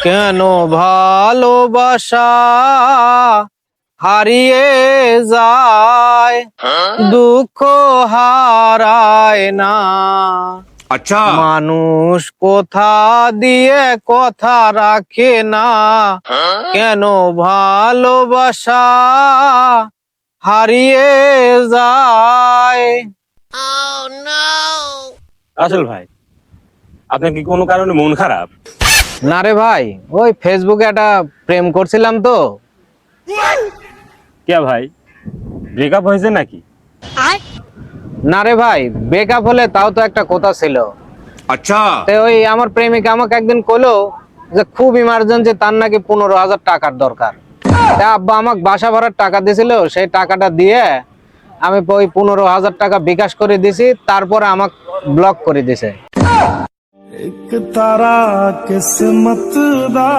কেন ভালোবাসা হারিয়ে যায়, দুঃখ হারায় না। अच्छा মানুষ কথা দিয়ে কথা রাখে না, কেন ভালোবাসা হারিয়ে যায়। আসল ভাই, আপনার কি কোনো কারণে মন খারাপ? না রে ভাই, ওই ফেসবুকে একটা প্রেম করছিলাম তো। কে ভাই, ব্রেকআপ হয়েছে নাকি? না রে ভাই, ব্রেকআপ হলে তাও তো একটা কথা ছিল। अच्छा তো ওই আমার প্রেমিকা আমাকে একদিন কইলো যে খুব ইমার্জেন্সি, তার নাকি 15,000 টাকার দরকার। তা আব্বা আমাকে বাসা ভাড়ার টাকা দিছিল, সেই টাকাটা দিয়ে আমি ওই 15,000 টাকা বিকাশ করে দিছি, তারপরে আমাকে ব্লক করে দিছে। एक तारा किस्मत दा